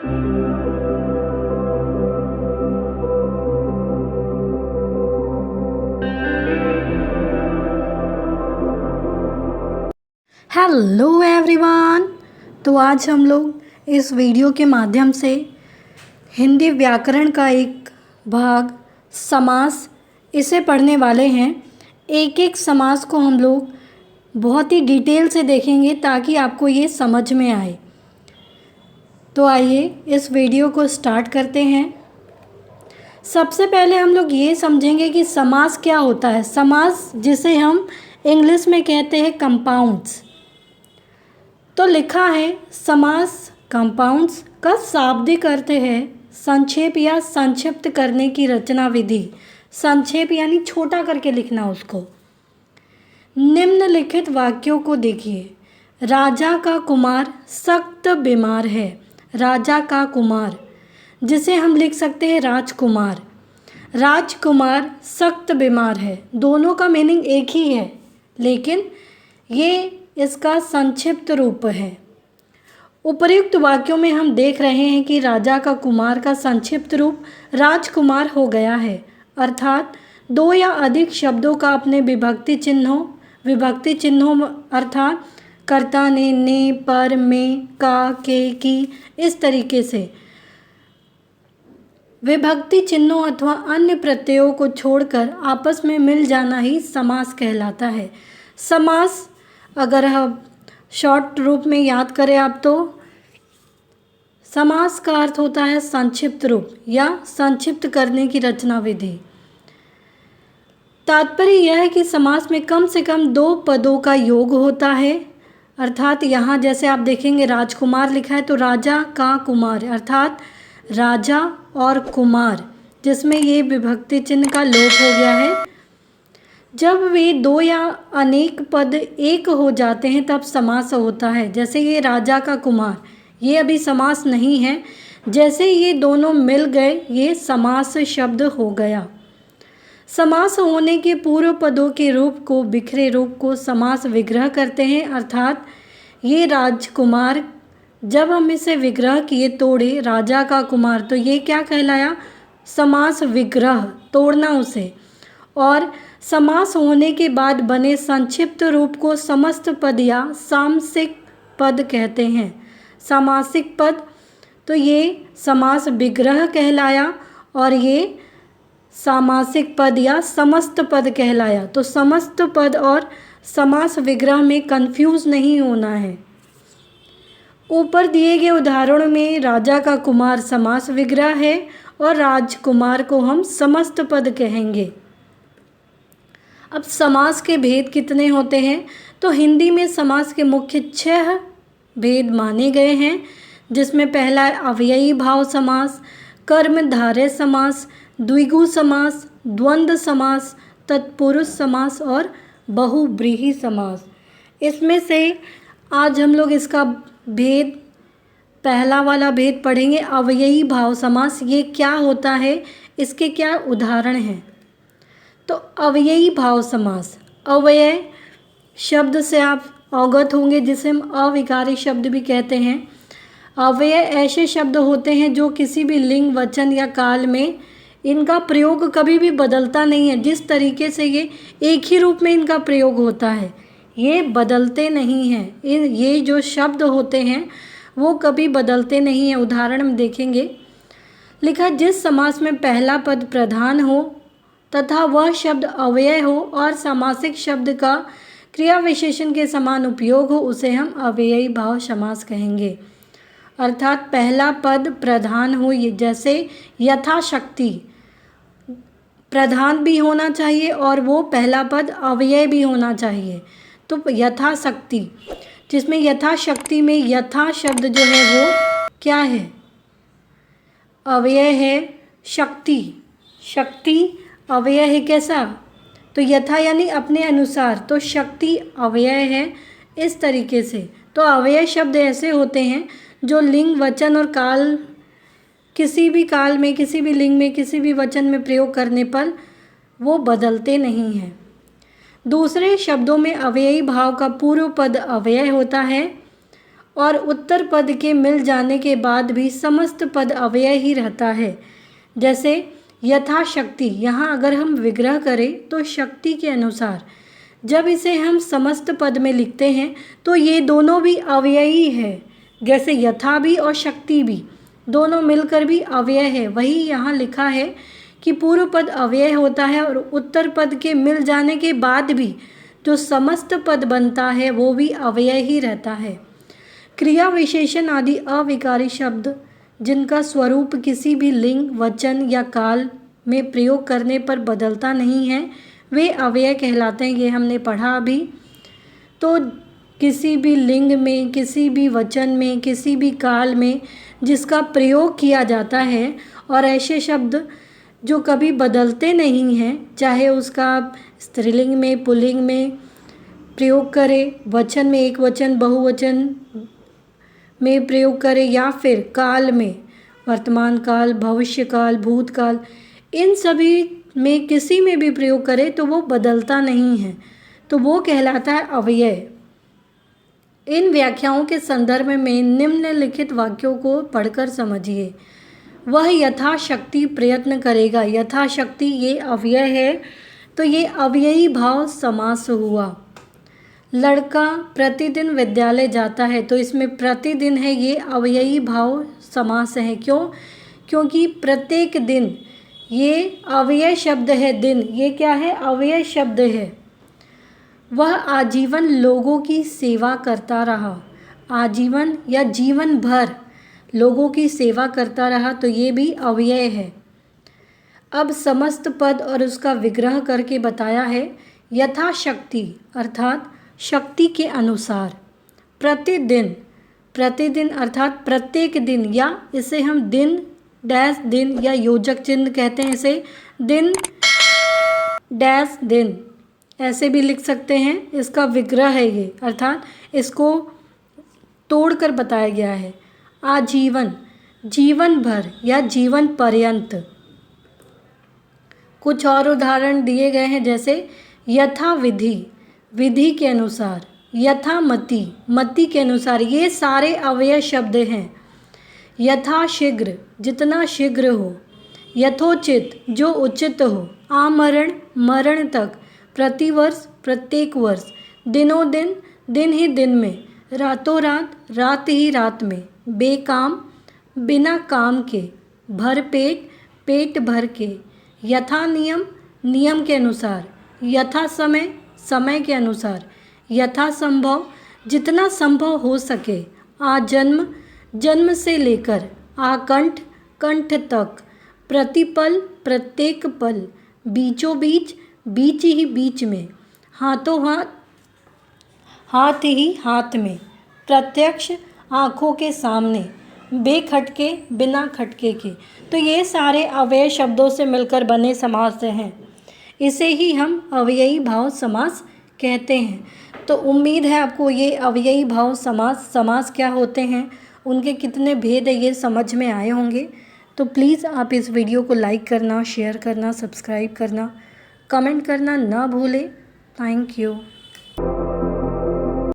Hello everyone. तो आज हम लोग इस वीडियो के माध्यम से हिंदी व्याकरण का एक भाग समास इसे पढ़ने वाले हैं। एक एक समास को हम लोग बहुत ही डिटेल से देखेंगे ताकि आपको ये समझ में आए। तो आइए इस वीडियो को स्टार्ट करते हैं। सबसे पहले हम लोग ये समझेंगे कि समास क्या होता है। समास जिसे हम इंग्लिश में कहते हैं कंपाउंड्स। तो लिखा है समास कंपाउंड्स का शाब्दिक अर्थ है संक्षेप या संक्षिप्त करने की रचना विधि। संक्षेप यानी छोटा करके लिखना उसको। निम्नलिखित वाक्यों को देखिए। राजा का कुमार सख्त बीमार है। राजा का कुमार जिसे हम लिख सकते हैं राजकुमार। राजकुमार सख्त बीमार है। दोनों का मीनिंग एक ही है लेकिन ये इसका संक्षिप्त रूप है। उपर्युक्त वाक्यों में हम देख रहे हैं कि राजा का कुमार का संक्षिप्त रूप राजकुमार हो गया है, अर्थात दो या अधिक शब्दों का अपने विभक्ति चिन्हों अर्थात कर्ता ने, पर, में, का, के, की, इस तरीके से विभक्ति चिन्हों अथवा अन्य प्रत्ययों को छोड़कर आपस में मिल जाना ही समास कहलाता है। समास अगर हम शॉर्ट रूप में याद करें आप तो समास का अर्थ होता है संक्षिप्त रूप या संक्षिप्त करने की रचना विधि। तात्पर्य यह है कि समास में कम से कम दो पदों का योग होता है, अर्थात यहाँ जैसे आप देखेंगे राजकुमार लिखा है तो राजा का कुमार अर्थात राजा और कुमार जिसमें ये विभक्ति चिन्ह का लोप हो गया है। जब वे दो या अनेक पद एक हो जाते हैं तब समास होता है। जैसे ये राजा का कुमार, ये अभी समास नहीं है। जैसे ये दोनों मिल गए ये समास शब्द हो गया। समास होने के पूर्व पदों के रूप को बिखरे रूप को समास विग्रह करते हैं, अर्थात ये राजकुमार जब हम इसे विग्रह किए तोड़े राजा का कुमार तो ये क्या कहलाया? समास विग्रह, तोड़ना उसे। और समास होने के बाद बने संक्षिप्त रूप को समस्त पद या सामसिक पद कहते हैं। सामासिक पद तो ये समास विग्रह कहलाया और ये सामासिक पद या समस्त पद कहलाया। तो समस्त पद और समास विग्रह में कंफ्यूज नहीं होना है। ऊपर दिए गए उदाहरणों में राजा का कुमार समास विग्रह है और राजकुमार को हम समस्त पद कहेंगे। अब समास के भेद कितने होते हैं? तो हिंदी में समास के मुख्य 6 भेद माने गए हैं, जिसमें पहला है अव्ययी भाव समास, कर्मधारय समास, द्विगु समास, द्वंद्व समास, तत्पुरुष समास और बहुव्रीहि समास। इसमें से आज हम लोग इसका भेद, पहला वाला भेद पढ़ेंगे अव्ययी भाव समास। ये क्या होता है, इसके क्या उदाहरण हैं? तो अव्ययी भाव समास, अव्यय शब्द से आप अवगत होंगे जिसे हम अविकारी शब्द भी कहते हैं। अव्यय ऐसे शब्द होते हैं जो किसी भी लिंग, वचन या काल में इनका प्रयोग कभी भी बदलता नहीं है। जिस तरीके से ये एक ही रूप में इनका प्रयोग होता है ये बदलते नहीं हैं। ये जो शब्द होते हैं वो कभी बदलते नहीं हैं। उदाहरण में देखेंगे, लिखा जिस समास में पहला पद प्रधान हो तथा वह शब्द अव्यय हो और सामासिक शब्द का क्रिया विशेषण के समान उपयोग हो उसे हम अव्ययी भाव समास कहेंगे। अर्थात पहला पद प्रधान हो, ये जैसे यथाशक्ति प्रधान भी होना चाहिए और वो पहला पद अव्यय भी होना चाहिए। तो यथाशक्ति, जिसमें यथाशक्ति में यथा शब्द जो है वो क्या है? अव्यय है। शक्ति, शक्ति अव्यय है। कैसा? तो यथा यानी अपने अनुसार, तो शक्ति अव्यय है। इस तरीके से तो अव्यय शब्द ऐसे होते हैं जो लिंग, वचन और काल, किसी भी काल में, किसी भी लिंग में, किसी भी वचन में प्रयोग करने पर वो बदलते नहीं हैं। दूसरे शब्दों में अव्ययी भाव का पूर्व पद अव्यय होता है और उत्तर पद के मिल जाने के बाद भी समस्त पद अव्यय ही रहता है। जैसे यथाशक्ति, यहाँ अगर हम विग्रह करें तो शक्ति के अनुसार, जब इसे हम समस्त पद में लिखते हैं तो ये दोनों भी अव्ययी है। जैसे यथा भी और शक्ति भी दोनों मिलकर भी अव्यय है। वही यहाँ लिखा है कि पूर्व पद अव्यय होता है और उत्तर पद के मिल जाने के बाद भी जो समस्त पद बनता है वो भी अव्यय ही रहता है। क्रिया विशेषण आदि अविकारी शब्द जिनका स्वरूप किसी भी लिंग, वचन या काल में प्रयोग करने पर बदलता नहीं है वे अव्यय कहलाते हैं। ये हमने पढ़ा अभी। तो किसी भी लिंग में, किसी भी वचन में, किसी भी काल में जिसका प्रयोग किया जाता है और ऐसे शब्द जो कभी बदलते नहीं हैं, चाहे उसका स्त्रीलिंग में, पुल्लिंग में प्रयोग करें, वचन में एक वचन, बहुवचन में प्रयोग करें या फिर काल में, वर्तमान काल, भविष्य काल, भूतकाल, इन सभी में किसी में भी प्रयोग करें तो वो बदलता नहीं है, तो वो कहलाता है अव्यय। इन व्याख्याओं के संदर्भ में निम्नलिखित वाक्यों को पढ़कर समझिए। वह यथाशक्ति प्रयत्न करेगा। यथाशक्ति ये अव्यय है, तो ये अव्ययी भाव समास हुआ। लड़का प्रतिदिन विद्यालय जाता है, तो इसमें प्रतिदिन है, ये अव्ययी भाव समास है। क्यों? क्योंकि प्रत्येक दिन, ये अव्यय शब्द है। दिन ये क्या है? अव्यय शब्द है। वह आजीवन लोगों की सेवा करता रहा। आजीवन या जीवन भर लोगों की सेवा करता रहा, तो ये भी अव्यय है। अब समस्त पद और उसका विग्रह करके बताया है। यथाशक्ति अर्थात शक्ति के अनुसार। प्रतिदिन, प्रतिदिन अर्थात प्रत्येक दिन, या इसे हम दिन डैश दिन या योजक चिन्ह कहते हैं। इसे दिन डैश दिन ऐसे भी लिख सकते हैं। इसका विग्रह है ये, अर्थात इसको तोड़कर बताया गया है। आजीवन, जीवन भर या जीवन पर्यंत। कुछ और उदाहरण दिए गए हैं, जैसे यथा विधि, विधि के अनुसार, यथामति, मति के अनुसार। ये सारे अव्यय शब्द हैं। यथा शीघ्र, जितना शीघ्र हो। यथोचित, जो उचित हो। आमरण, मरण तक। प्रतिवर्ष, प्रत्येक वर्ष। दिनों दिन, दिन ही दिन में। रातों रात, रात ही रात में। बेकाम, बिना काम के। भरपेट, पेट भर के। यथा नियम, नियम के अनुसार। यथा समय, समय के अनुसार। यथा संभव, जितना संभव हो सके। आजन्म, जन्म से लेकर। आकंठ, कंठ तक। प्रतिपल, प्रत्येक पल। बीचों बीच, बीच ही बीच में। हाथों हाथ, हाथ ही हाथ में। प्रत्यक्ष, आँखों के सामने। बेखटके, बिना खटके के। तो ये सारे अव्यय शब्दों से मिलकर बने समास हैं। इसे ही हम अव्ययी भाव समास कहते हैं। तो उम्मीद है आपको ये अव्ययी भाव समास क्या होते हैं, उनके कितने भेद है, ये समझ में आए होंगे। तो प्लीज़ आप इस वीडियो को लाइक करना, शेयर करना, सब्सक्राइब करना, कमेंट करना ना भूलें। Thank you.